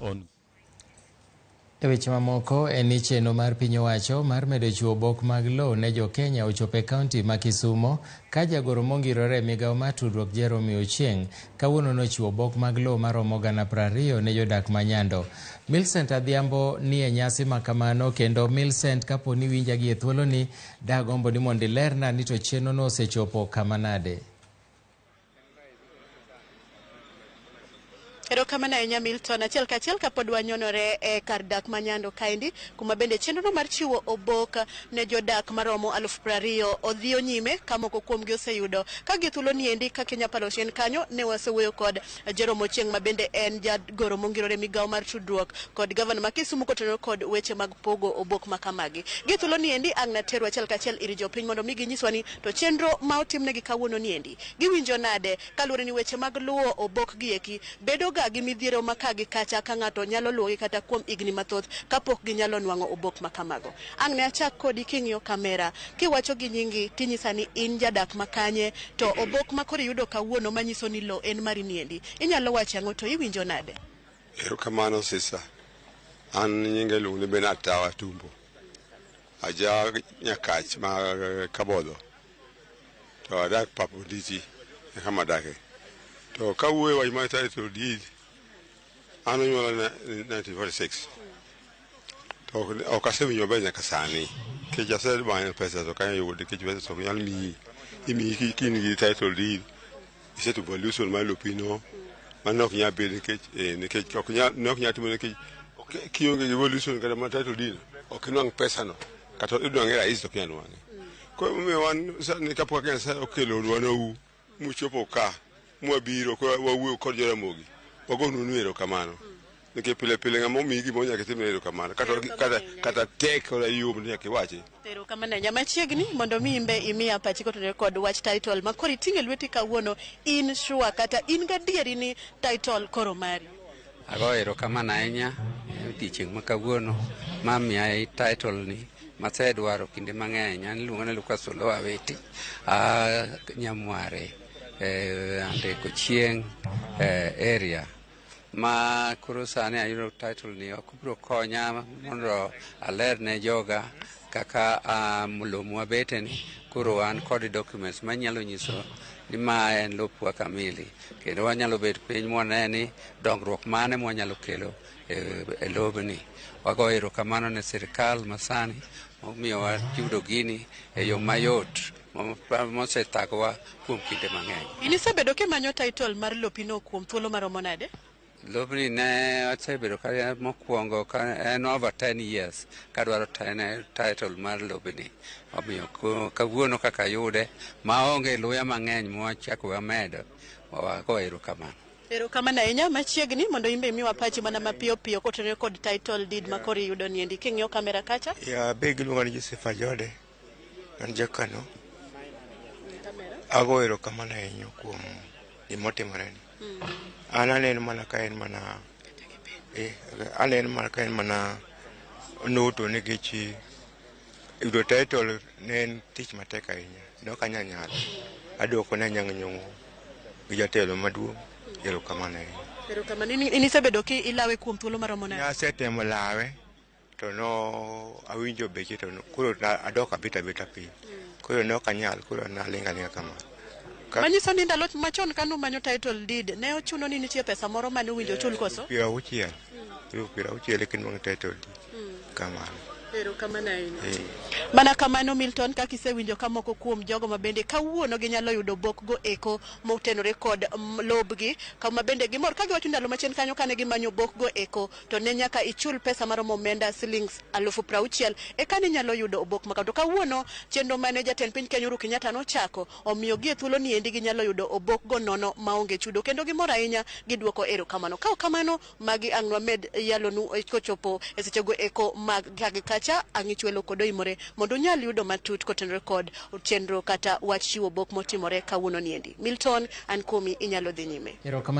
on. E weche mamoko en ni chenro mar piny owacho mar medo chiwo obok mag lowo ne jo Kenya ochopo e kaunti ma Kisumo ka jagoro mongirore Migago mar tudruok Jerome Ochieng kawuono nochiwo obok mag lowo maromo 20,000 ne jodak ma Nyando. Millicent Adhiambo ni e nyasi makamano kendo Millicent, kapo ni winja gi e thuolo ni dagombo ni mondo ilerna ni to chenro no osechopo kama nade. Erokamano ahinya Milton. Achiel kachiel kapod wanyonore e kar dak ma Nyando kaendi kuma bende chenro mar chiwo obok ne jodak maromo 20,000 odhiyo nyime ka moko kuomgi oseyudo ka githulo niendi ka Kenya Palosien kanyo ne wasewuoyo kod Jerome Ochieng ma bende en jagoro mongirore Migago mar tudruok kod gavana ma Kisumo kotenore kod weche mag pogo obok makamagi. Githulo niendi ang' nateru achiel kachiel iri jopiny mondo mi ginyiswa ni to chenro ma otimnegi kawuono niendi giwinjo nade kaluwore ni weche mag luwo obok gieki bedo gi midhiero makagi kacha ka ng'ato nyalo luwogi kata kuom igni mathoth kapok ginyalo nwang'o obok makamago. Ang' ne achak kodi king'iyo kamera kiwacho gi nyingi tinyisa ni in jadak makanye to obok makoro yudo kawuono manyiso ni lo en mari niendi inyalo wacho ang'o to iwinjo nade? Erokamano sisa, an nyinge luonge Benatawa Tumbo, aja Nyakach ma Kabodho, to adak Papo Diti e kama adake. To kawuoyo wach mar title deed an onyuola 1946 to ok asewinjo maber nyaka sani kech asemanyo pesa to kanya yude kech pesa to nyalo imiyi kin gi title deed isetubo luson mar lopino mano ok nyal bedo nikech ok nyal timo nikech kionge gi luson kata mar title deed ok inwang' pesa no kata idwang'e rais to ok nyal nwang'e. Koro omiyo wan sani kapok Nyasaye okelonwa nou muchopo ka mwabiro kwa wawuoyo kod Ramogi wagonu erokamano nikech pile pile ng'ama omiyi gima nyaka itimne erokamano kata tek ora yom nyaka iwachi erokamano. Nyamachiegni mondo mi imbe imiya pachi kotenore kod wach title ma koro iting'e lweti kawuono in sure kata in gadieri ni title koro mari? Ago erokamano ahinya odiochieng' ma kawuono mamiya title ni masedwaro kinde mang'eny. An iluonga ni Lucas Olow Awiti Nyamware ande Kochieng area ma koro sani ayudo title ni ok biro konya mondo aler ne joga kaka mulomo wabete ni koro an kod documents manyalo nyiso ni ma en lopwa kamili kendo wanyalo bet piny mwane ni dongruok mane mwanyalo kelo e lobni. Wago erokamano ne sirikal masani momiyo wayudo gini e yo mayot mosethagowa kuom kinde mang'eny. Inisebedo kimanyo title mar lopino kuom thuolo maromo nade? Lobni ne osebedo ka mokwongo ka en over 10 years kadwaro title mar lobni. Omiyo kawuono kaka yude maonge luya mang'eny mwachako wamedo wago erokamano. Erokamano ahinya. Machiegni mondo imbe imiwa pachi mana mapiyo piyo kotenore kod title deed ma koro iyudo niendi king'iyo kamera kacha. Be giluonga ni Joseph Ajode, an jakano. Ago erokamano ahinya kuom gimotimore ni. An aneno mana ka en mana noto nikech yudo title ne en tich matek ahinya. Nok anyanyalo adwoko ne anyang' nyong'o gi jatelo maduong'. Erokamano ahinya. Erokamano. Inisebedo ki ilawe kuom thuolo maromo nade? Asetemo lawe to no awinjo beche to koro adok abita piny. Koro ne ok anyal, koro nalinga kamano. Manyiso ni ndalo machon kanu manyo title deed ne ochuno ni nitie pesa moro mane uwinjo chul koso? 60 kinwang'o title deed kamano. Erokamano ahinya. Mana kamano Milton, kaka isewinjo ka moko kuom jogo ma bende kawuono ginyalo yudo obok go eko motenore kod lobgi kama bende gimor ka giwacho ndalo machien kanyo kane gimanyo obok go eko to ne nyaka ichul pesa maromo omenda shillings 60,000 eka ne nyalo yudo obok maka. To kawuono chenro mane jatend piny Kenya Uhuru Kenyatta nochako omiyo gi e thuolo ni endi ginyalo yudo obok go nono maonge chudo kendo gimor ahinya giduoko erokamano. Ka kamano magi ang' nwamed yalonu kochopo e sechego eko mag kacha ang' ichwelo kod oimore mondo nyal yudo matut kotenore kod chenro kata wach chiwo obok motimore kawuono niendi. Milton, an komi inyalo dhi nyime. Erokamano.